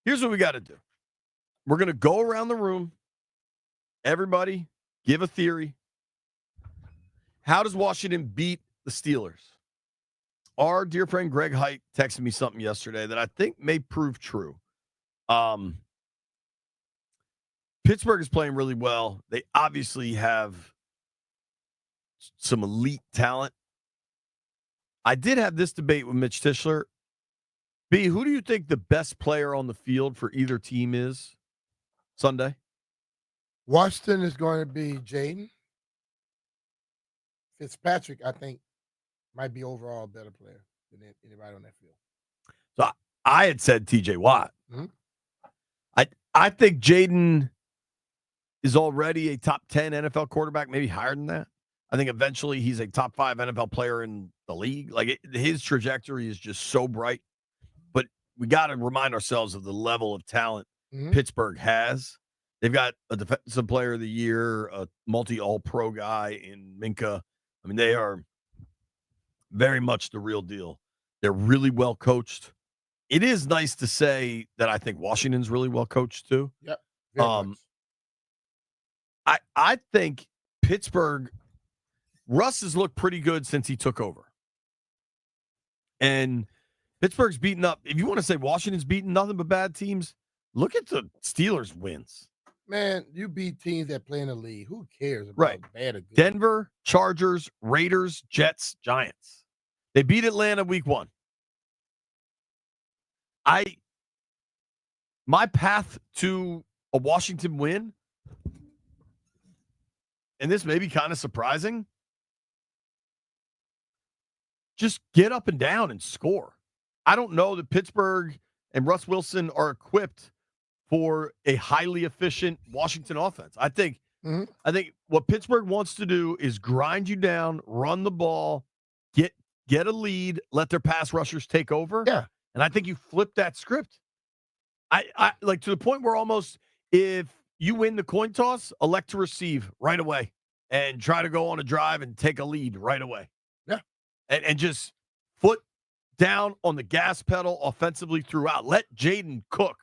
Here's what we got to do. We're going to go around the room. Everybody give a theory. How does Washington beat the Steelers? Our dear friend Greg Height texted me something yesterday that I think may prove true. Pittsburgh is playing really well. They obviously have some elite talent. I did have this debate with Mitch Tischler. B, who do you think the best player on the field for either team is Sunday? Washington is going to be Jayden. Fitzpatrick, I think, might be overall a better player than anybody on that field. So I had said TJ Watt. Mm-hmm. I think Jayden is already a top 10 NFL quarterback, maybe higher than that. I think eventually he's a top 5 NFL player in the league. His trajectory is just so bright. But we got to remind ourselves of the level of talent Pittsburgh has. They've got a defensive player of the year, a multi-all-pro guy in Minka. I mean, they are very much the real deal. They're really well coached. It is nice to say that I think Washington's really well coached too. Yep. I think Pittsburgh, Russ has looked pretty good since he took over. And Pittsburgh's beaten up. If you want to say Washington's beaten nothing but bad teams, look at the Steelers' wins. Man, you beat teams that play in the league. Who cares about bad or good? Denver, Chargers, Raiders, Jets, Giants. They beat Atlanta week 1. My path to a Washington win, and this may be kind of surprising, just get up and down and score. I don't know that Pittsburgh and Russ Wilson are equipped for a highly efficient Washington offense. I think what Pittsburgh wants to do is grind you down, run the ball, get a lead, let their pass rushers take over. Yeah. And I think you flip that script. I like to the point where almost if you win the coin toss, elect to receive right away and try to go on a drive and take a lead right away. Yeah. And just foot down on the gas pedal offensively throughout. Let Jayden cook.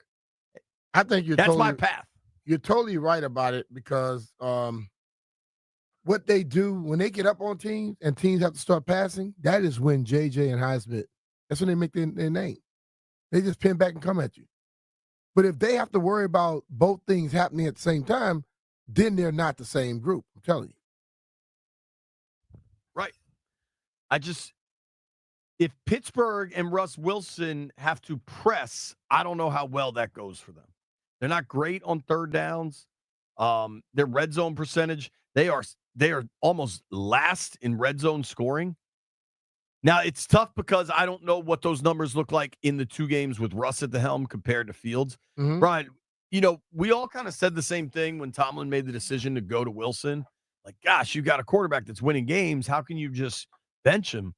I think that's my path. You're totally right about it because what they do when they get up on teams and teams have to start passing, that is when JJ and Highsmith, that's when they make their name. They just pin back and come at you. But if they have to worry about both things happening at the same time, then they're not the same group. I'm telling you. Right. If Pittsburgh and Russ Wilson have to press, I don't know how well that goes for them. They're not great on third downs. Their red zone percentage, they are almost last in red zone scoring. Now, it's tough because I don't know what those numbers look like in the 2 games with Russ at the helm compared to Fields. Mm-hmm. Brian, we all kind of said the same thing when Tomlin made the decision to go to Wilson. Like, gosh, you got a quarterback that's winning games. How can you just bench him?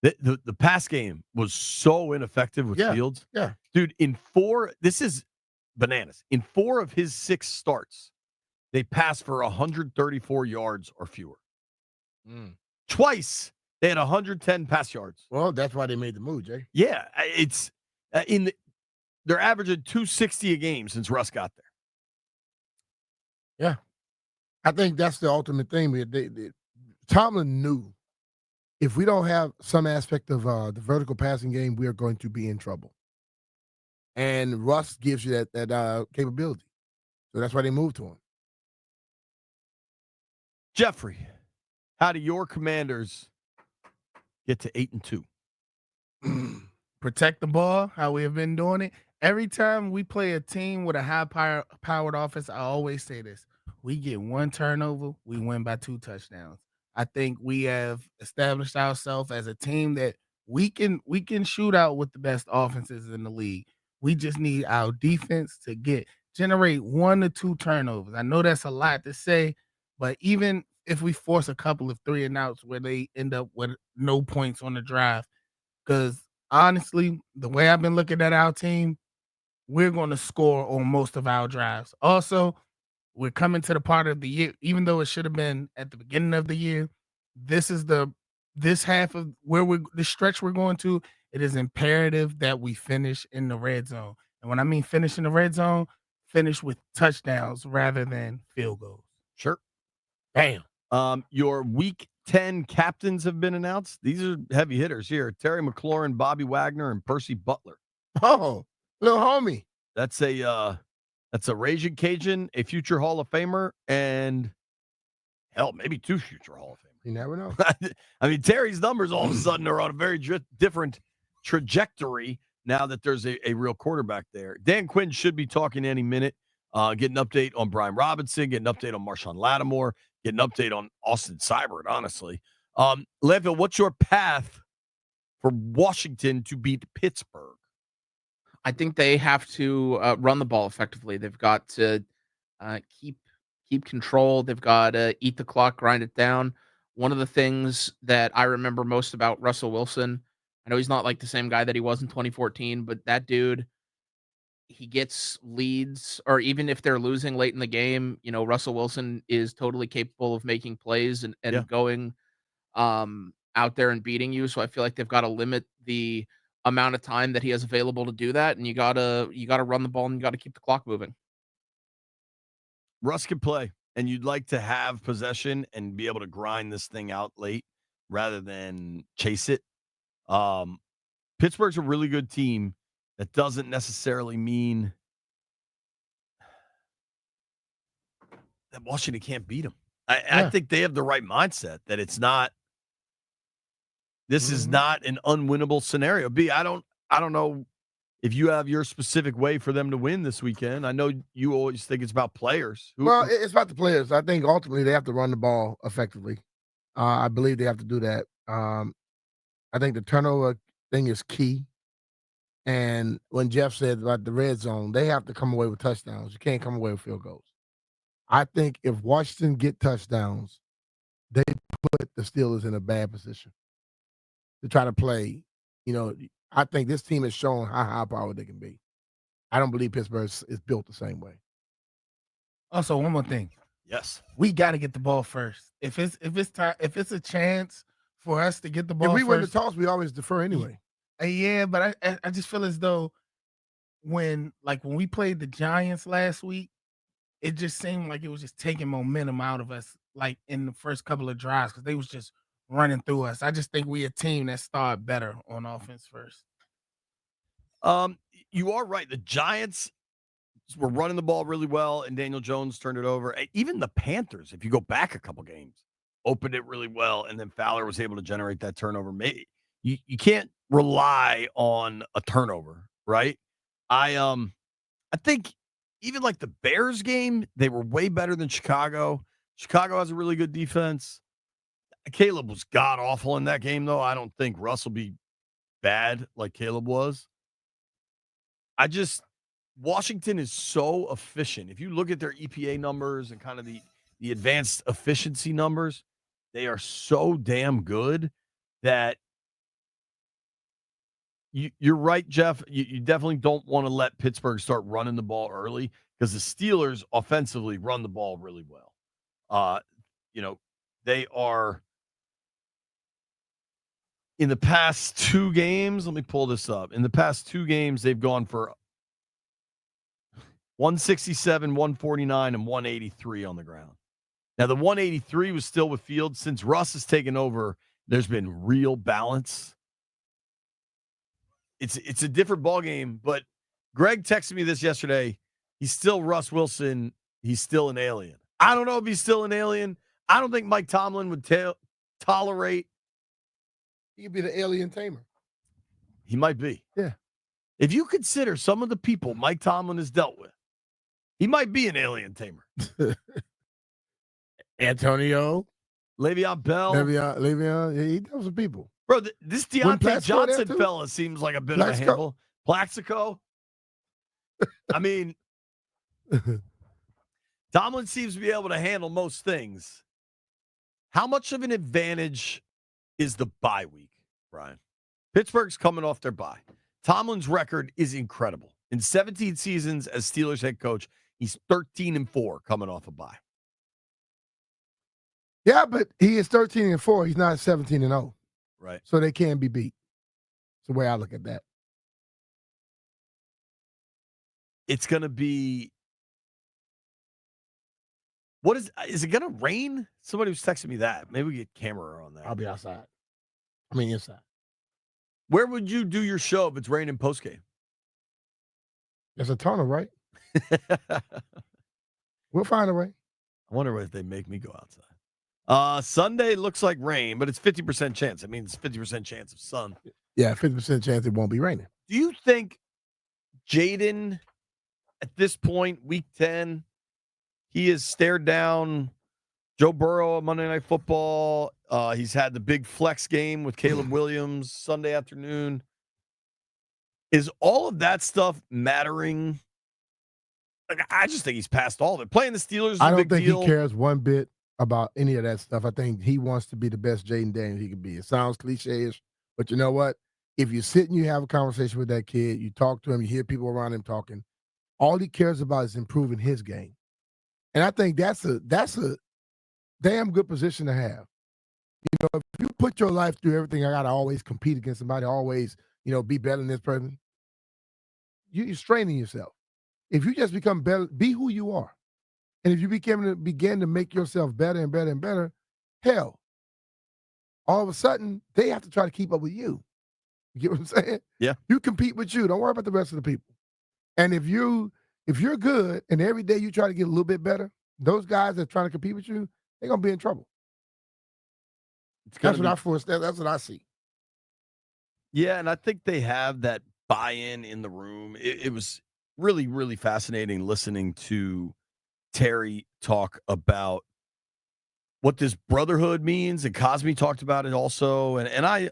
The pass game was so ineffective with Fields. Yeah. Dude, this is bananas. In 4 of his 6 starts, they passed for 134 yards or fewer. Twice, they had 110 pass yards. Well, that's why they made the move, Jay. Yeah, it's they're averaging 260 a game since Russ got there. Yeah, I think that's the ultimate thing. Tomlin knew if we don't have some aspect of the vertical passing game, we are going to be in trouble. And Russ gives you that capability, so that's why they moved to him. Jeffrey, how do your Commanders get to 8-2? Protect the ball, how we have been doing it. Every time we play a team with a high-powered offense, I always say this. We get 1 turnover, we win by 2 touchdowns. I think we have established ourselves as a team that we can shoot out with the best offenses in the league. We just need our defense to generate 1 to 2 turnovers. I know that's a lot to say, but even if we force a couple of 3 and outs where they end up with no points on the drive, because honestly, the way I've been looking at our team, we're going to score on most of our drives. Also, we're coming to the part of the year, even though it should have been at the beginning of the year, this is this half of the stretch we're going to, it is imperative that we finish in the red zone. And when I mean finish in the red zone, finish with touchdowns rather than field goals. Sure. Bam. Your Week 10 captains have been announced. These are heavy hitters here. Terry McLaurin, Bobby Wagner, and Percy Butler. Oh, little homie. That's a Raging Cajun, a future Hall of Famer, and hell, maybe 2 future Hall of Famers. You never know. I mean, Terry's numbers all of a sudden are on a very different trajectory now that there's a real quarterback there. Dan Quinn should be talking any minute. Get an update on Brian Robinson, get an update on Marshawn Lattimore, get an update on Austin Seibert, honestly. Landfill, what's your path for Washington to beat Pittsburgh? I think they have to run the ball effectively. They've got to keep control. They've got to eat the clock, grind it down. One of the things that I remember most about Russell Wilson, I know he's not like the same guy that he was in 2014, but that dude, he gets leads, or even if they're losing late in the game, Russell Wilson is totally capable of making plays and going out there and beating you. So I feel like they've got to limit the amount of time that he has available to do that, and you gotta run the ball and you gotta keep the clock moving. Russ can play, and you'd like to have possession and be able to grind this thing out late rather than chase it. Pittsburgh's a really good team. That doesn't necessarily mean that Washington can't beat them. I think they have the right mindset that it's not. This is not an unwinnable scenario. B, I don't know if you have your specific way for them to win this weekend. I know you always think it's about players. Well, it's about the players. I think ultimately they have to run the ball effectively. I believe they have to do that. I think the turnover thing is key. And when Jeff said about the red zone, they have to come away with touchdowns. You can't come away with field goals. I think if Washington get touchdowns, they put the Steelers in a bad position to try to play. I think this team has shown how high-powered they can be. I don't believe Pittsburgh is built the same way. Also, one more thing. Yes, we got to get the ball first. If it's a chance for us to get the ball, if we first, win the toss, we always defer anyway. Yeah, but I just feel as though when we played the Giants last week, it just seemed like it was just taking momentum out of us, like in the first couple of drives, because they was just running through us. I just think we a team that started better on offense first. You are right. The Giants were running the ball really well, and Daniel Jones turned it over. Even the Panthers, if you go back a couple games, opened it really well, and then Fowler was able to generate that turnover. Maybe you can't rely on a turnover, right? I think even like the Bears game, they were way better than Chicago. Chicago has a really good defense. Caleb was god awful in that game, though. I don't think Russ will be bad like Caleb was. Washington is so efficient. If you look at their EPA numbers and kind of the advanced efficiency numbers, they are so damn good that you're right, Jeff. You definitely don't want to let Pittsburgh start running the ball early because the Steelers offensively run the ball really well. They are in the past 2 games. Let me pull this up. In the past 2 games, they've gone for 167, 149, and 183 on the ground. Now, the 183 was still with Fields. Since Russ has taken over, there's been real balance. It's a different ballgame, but Greg texted me this yesterday. He's still Russ Wilson. He's still an alien. I don't know if he's still an alien. I don't think Mike Tomlin would tolerate. He could be the alien tamer. He might be. Yeah. If you consider some of the people Mike Tomlin has dealt with, he might be an alien tamer. Antonio. Le'Veon Bell. Le'Veon, he dealt with some people. Bro, this Deontay Johnson fella seems like a bit of a handful. Plaxico. I mean, Tomlin seems to be able to handle most things. How much of an advantage is the bye week, Brian? Pittsburgh's coming off their bye. Tomlin's record is incredible. In 17 seasons as Steelers head coach, he's 13-4 coming off a bye. Yeah, but he is 13-4. He's not 17-0. Right. So they can be beat. That's the way I look at that. it's going to be. What is it going to rain? Somebody was texting me that. Maybe we get camera on that. I'll be outside. I mean, inside. Where would you do your show if it's raining postgame? There's a tunnel, right? I We'll find a way. wonder if they make me go outside. Sunday looks like rain, but it's 50% chance. It means 50% chance of sun. Yeah, 50% chance it won't be raining. Do you think Jayden, at this point, week 10, he has stared down Joe Burrow on Monday Night Football? He's had the big flex game with Caleb Williams Sunday afternoon. Is all of that stuff mattering? Like, I just think he's past all of it. Playing the Steelers is I a don't big think deal. he cares one bit about any of that stuff. I think he wants to be the best Jayden Daniels he can be. It sounds cliche-ish, but you know what? If you sit and you have a conversation with that kid, you talk to him, you hear people around him talking, all he cares about is improving his game. And I think that's a damn good position to have. You know, if you put your life through everything, I got to always compete against somebody, always, be better than this person, you're straining yourself. If you just become better, be who you are. And if you begin to make yourself better and better and better, hell, all of a sudden, they have to try to keep up with you. You get what I'm saying? Yeah. You compete with you. Don't worry about the rest of the people. And if you're good and every day you try to get a little bit better, those guys that are trying to compete with you, they're going to be in trouble. That's what I see. Yeah, and I think they have that buy-in in the room. It was really, really fascinating listening to Terry talk about what this brotherhood means, and Cosme talked about it also. And I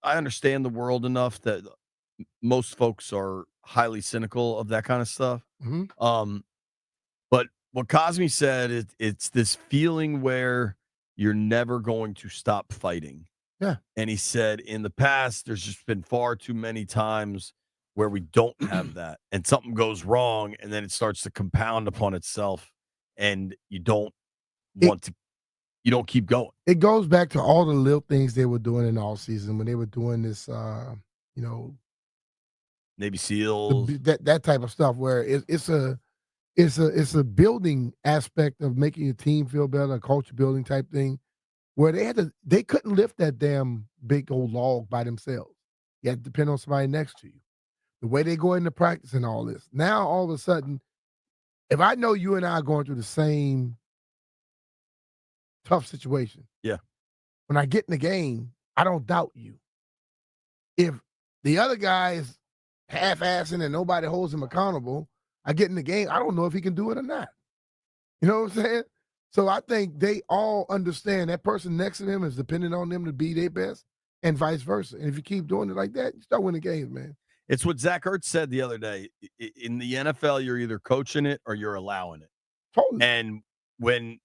understand the world enough that most folks are highly cynical of that kind of stuff. Mm-hmm. But what Cosme said, it's this feeling where you're never going to stop fighting. Yeah. And he said in the past, there's just been far too many times where we don't have that and something goes wrong and then it starts to compound upon itself and you don't keep going. It goes back to all the little things they were doing in all season when they were doing this, Navy SEALs, that type of stuff where it's a building aspect of making your team feel better, a culture building type thing, where they couldn't lift that damn big old log by themselves. You had to depend on somebody next to you. The way they go into practice and all this. Now all of a sudden, if I know you and I are going through the same tough situation, yeah, when I get in the game, I don't doubt you. If the other guy is half-assing and nobody holds him accountable, I get in the game, I don't know if he can do it or not. You know what I'm saying? So I think they all understand that person next to them is depending on them to be their best and vice versa. And if you keep doing it like that, you start winning games, man. It's what Zach Ertz said the other day. In the NFL, you're either coaching it or you're allowing it. Totally. And when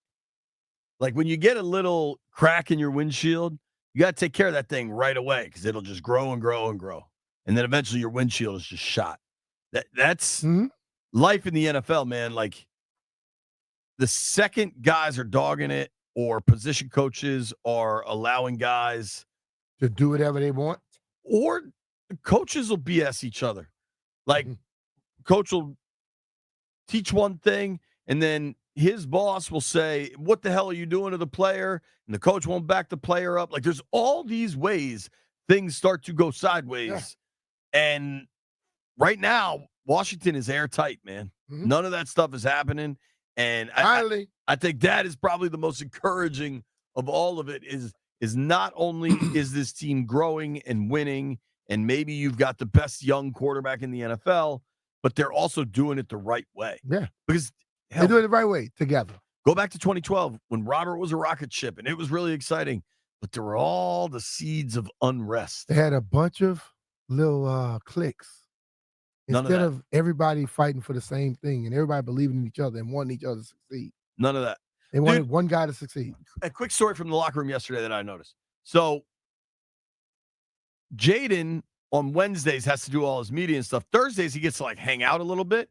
you get a little crack in your windshield, you got to take care of that thing right away because it'll just grow and grow and grow. And then eventually your windshield is just shot. That's life in the NFL, man. Like, the second guys are dogging it or position coaches are allowing guys to do whatever they want, or coaches will BS each other. Like, coach will teach one thing and then his boss will say, what the hell are you doing to the player? And the coach won't back the player up. Like, there's all these ways things start to go sideways. Yeah. And right now, Washington is airtight, man. Mm-hmm. None of that stuff is happening. And I think that is probably the most encouraging of all of it is not only is this team growing and winning, and maybe you've got the best young quarterback in the NFL, but they're also doing it the right way. Yeah. Because they're doing it the right way together. Go back to 2012 when Robert was a rocket ship, and it was really exciting, but there were all the seeds of unrest. They had a bunch of little cliques. Instead of everybody fighting for the same thing and everybody believing in each other and wanting each other to succeed. None of that. They wanted one guy to succeed. A quick story from the locker room yesterday that I noticed. So Jayden on Wednesdays has to do all his media and stuff. Thursdays, he gets to hang out a little bit.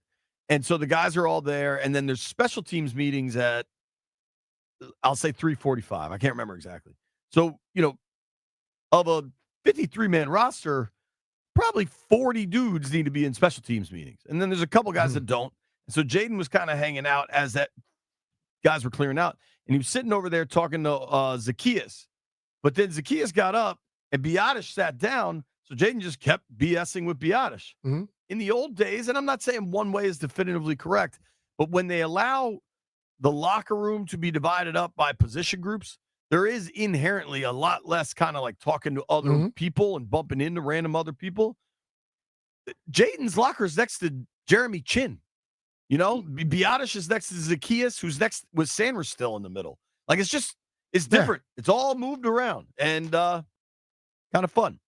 And so the guys are all there. And then there's special teams meetings at, I'll say 3:45. I can't remember exactly. So, of a 53-man roster, probably 40 dudes need to be in special teams meetings. And then there's a couple guys that don't. So Jayden was kind of hanging out as that guys were clearing out. And he was sitting over there talking to Zacchaeus. But then Zacchaeus got up and Biotish sat down. So Jayden just kept BSing with Biotish. In the old days, and I'm not saying one way is definitively correct, but when they allow the locker room to be divided up by position groups, there is inherently a lot less kind of like talking to other people and bumping into random other people. Jayden's locker is next to Jeremy Chin. You know, Biotish is next to Zacchaeus, who's next with Sanders still in the middle. Like, it's different. It's all moved around and kind of fun.